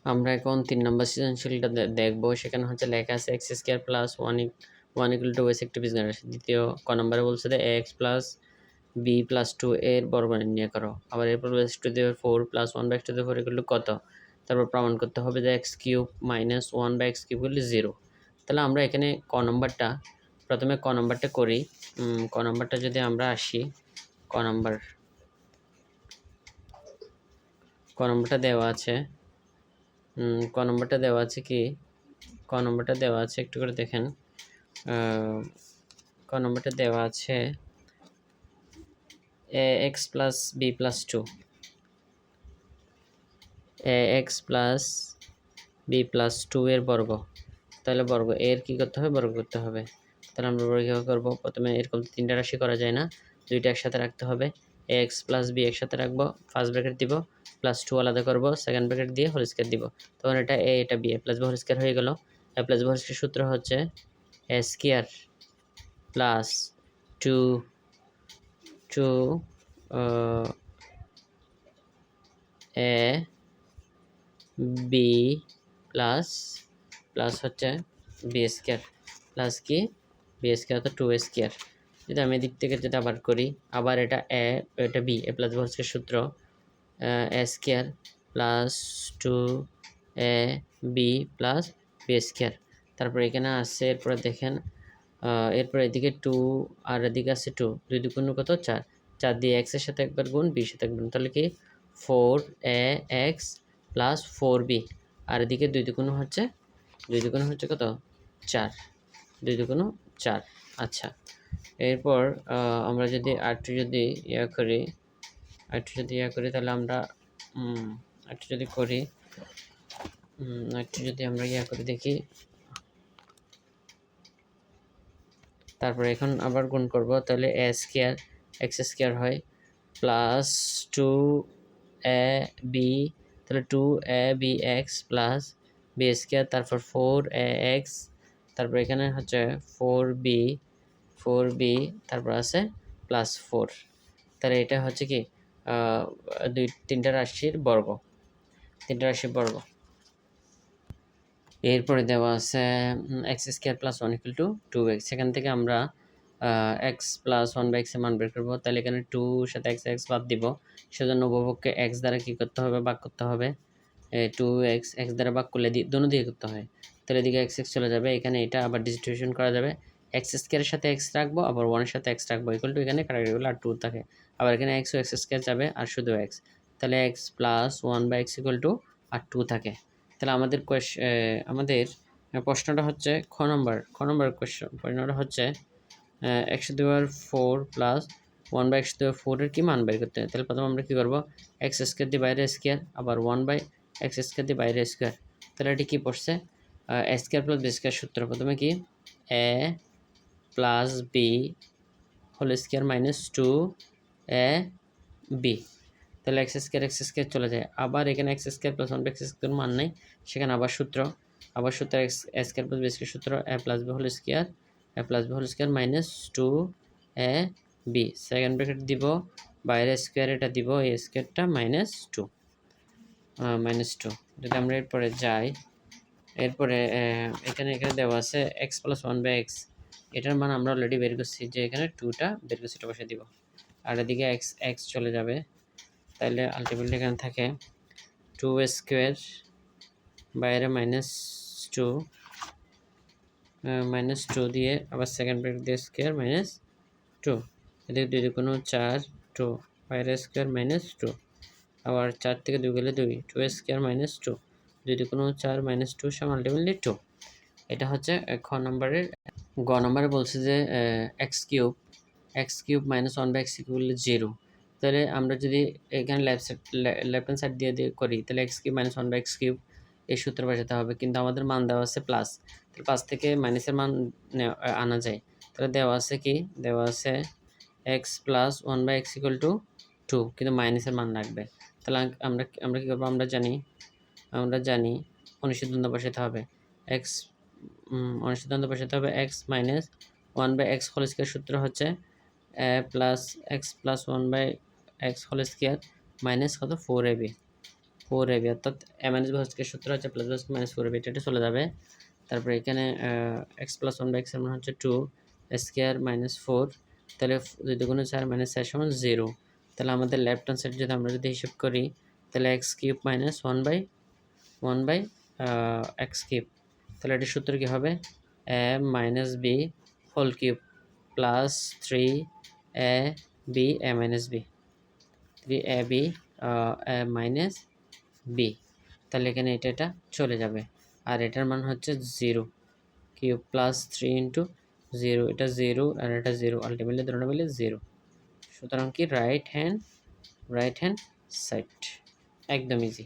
আমরা এখন 3 নম্বর সৃজনশীলটা দেখব। সেখানে হচ্ছে লেখা আছে x square plus 1 equal to basic to বীজগণিত রাশি। দ্বিতীয় ক নম্বরে বলছে যে ax প্লাস b প্লাস 2 এর বর্গ নির্ণয় করো। আবার এরপর base to the 4 plus 1 by x to the 4 equal to কত? তারপর প্রমাণ করতে হবে যে x cube minus 1 by x cube equal to 0। তাহলে আমরা এখানে প্রথমে ক নম্বরটা করি। ক নম্বরটা যদি আমরা আসি, ক নম্বরটা দেওয়া আছে। ক নম্বরটা দেওয়া আছে কি? ক নম্বরটা দেওয়া আছে, একটু করে দেখেন। ক নম্বরটা দেওয়া আছে ax plus b plus 2, ax plus b plus 2 এর বর্গ। তাহলে বর্গ এর কি করতে হবে? বর্গ করতে হবে। তাহলে আমরা বর্গ কীভাবে করবো? প্রথমে এরকম তিনটা রাশি করা যায় না, দুইটা একসাথে রাখতে হবে। ax প্লাস b একসাথে রাখবো, ফার্স্ট ব্র্যাকেট দিব, প্লাস 2 আলাদা করবো, সেকেন্ড ব্র্যাকেট দিয়ে হোল স্কয়ার দিব। তখন এটা a এটা b, a plus b whole square হয়ে গেল। a plus b whole square সূত্র হচ্ছে a square plus 2 a b plus হচ্ছে b স্কয়ার প্লাস কি b স্কয়ার, তো 2 স্কয়ার। যদি আমি এদিক থেকে যদি আবার করি, আবার এটা a এটা b, a plus b whole square সূত্র a square plus 2 a b plus b square. তারপর এখানে আছে, এরপরে দেখেন, এরপর এদিকে 2 আর এদিকে আছে 2, 2 দুগুণ কত? 4, 4 দিয়ে x এর সাথে একবার গুণ, b এর সাথে একবার গুণ, তাহলে কি 4ax প্লাস 4b। আর এদিকে 2 দুগুণ হচ্ছে কত? 4, 2 দুগুণ 4। আচ্ছা, এরপর আমরা যদি আরেকটু যদি ইয়া করি, তাহলে আমরা আরেকটু যদি করি, আমরা ইয়া করে দেখি। তারপরে এখন আবার গুণ করব, তাহলে a স্কয়ার x স্কয়ার হয় প্লাস 2ab, তাহলে 2abx প্লাস b স্কয়ার, তারপর 4ax, তারপর এখানে হচ্ছে 4b, তারপর আছে প্লাস 4। তাহলে এটা হচ্ছে কি তিনটা রাশির বর্গ। এরপরে দেওয়া আছে x square plus 1 equal to 2x। সেখান থেকে আমরা এক্স প্লাস 1 বাই এক্স এর মান বের করবো। তাহলে এখানে 2 সাথে এক্স বাদ দিব, সেজন্য উপভোগকে এক্স দ্বারা কি করতে হবে? ভাগ করতে হবে। 2x এক্স দ্বারা ভাগ করলে দোনো দিকে করতে হয়, তাহলে এদিকে এক্স চলে যাবে। এখানে এটা আবার ডিস্ট্রিবিউশন করা যাবে, এক্স স্কয়ারের সাথে এক্স রাখবো, আবার 1 এর সাথে এক্স রাখবো, ইকুয়াল টু এখানে কাটাকাটি করলে আর 2 থাকে। আবার এখানে এক্স ও এক্স স্কয়ার যাবে, আর শুধু এক্স, তাহলে x plus 1 by x equal to আর 2 থাকে। তাহলে আমাদের প্রশ্নটা হচ্ছে খ নম্বর প্রশ্নটা হচ্ছে x⁴ প্লাস 1 বাই x⁴ এর কি মান বের করতে হয়। তাহলে প্রথমে আমরা কি করব? এক্স স্কয়ার দিয়ে বাইরে স্কয়ার, আবার 1 বাই এক্স স্কয়ার দিয়ে বাইরে স্কয়ার। তাহলে এটি কি পড়ছে? A square plus b square সূত্র। প্রথমে কি a plus b whole square minus 2 a b. তাহলে এক্স স্কয়ার চলে যায়। আবার এখানে x square plus 1 by x square মান নাই, সেখানে আবার সূত্র x square plus b square সূত্র a plus b whole square minus 2 a b. Second bracket দিব, বাইরে স্কয়ার এটা দিব, এই স্কয়ারটা মাইনাস 2। যদি আমরা এরপরে যাই, এরপরে এখানে দেওয়া আছে এক্স প্লাস 1 বাই এক্স, এটার মান আমরা অলরেডি বের করছি, যে এখানে 2টা বের করছি, এটা বসে দিব। আর এদিকে এক্স চলে যাবে, তাহলে আলটিমেটলি এখানে থাকে 2 স্কোয়ার, বাইরে -2 দিয়ে আবার সেকেন্ড ব্র্যাকেট দিয়ে স্কোয়ার -2, এদিকে 2 দুগুণ 4, 2 বাইরে স্কোয়ার -2, আবার 4 থেকে 2 গেলে 2 স্কোয়ার -2, 2 দুগুণ 4 -2 সমান আলটিমেটলি 2। এটা হচ্ছে খ নম্বরের। গ নম্বরে বলছে যে x cube -1 by x equal 0। তাহলে আমরা যদি এখানে লেফট হ্যান্ড সাইড দিয়ে করি, তাহলে x cube -1 by x cube এই সূত্র বসাতে হবে, কিন্তু আমাদের মান দেওয়া আছে প্লাস, তাহলে প্লাস থেকে মাইনাসের মান আনা যায়। তাহলে দেওয়া আছে x plus 1 by x equal to 2, কিন্তু মাইনাসের মান রাখবে। তাহলে আমরা কী করবো? আমরা জানি অনুসিদ্ধান্ত বসাতে হবে। অনুসিদ্ধান্ত বসাতে হবে x minus 1 by x whole square সূত্র হচ্ছে plus x plus 1 by x whole square minus কত 4ab। ফোর এবি, অর্থাৎ এ মাইনাস বি হচ্ছে সূত্র হচ্ছে plus b minus four a b, এটা চলে যাবে। তারপরে এখানে x plus one by x এর মান হচ্ছে টু স্কোয়ার মাইনাস ফোর, তাহলে দুই দুগুণে চার মাইনাস চার সমান জিরো। তাহলে আমাদের লেফট হ্যান্ড সাইড যদি আমরা যদি হিসাব করি, তাহলে x cube minus one by x cube, তাহলে এটির সূত্র কী হবে? A minus b whole cube plus three a b a minus b, three a b a minus b. তাহলে এখানে এটা চলে যাবে, আর এটার মান হচ্ছে zero, cube plus three into zero, এটা জিরো আর এটা জিরো, আলটিমেটলি দুটো মিলে জিরো। সুতরাং কি রাইট হ্যান্ড সাইড, একদম ইজি।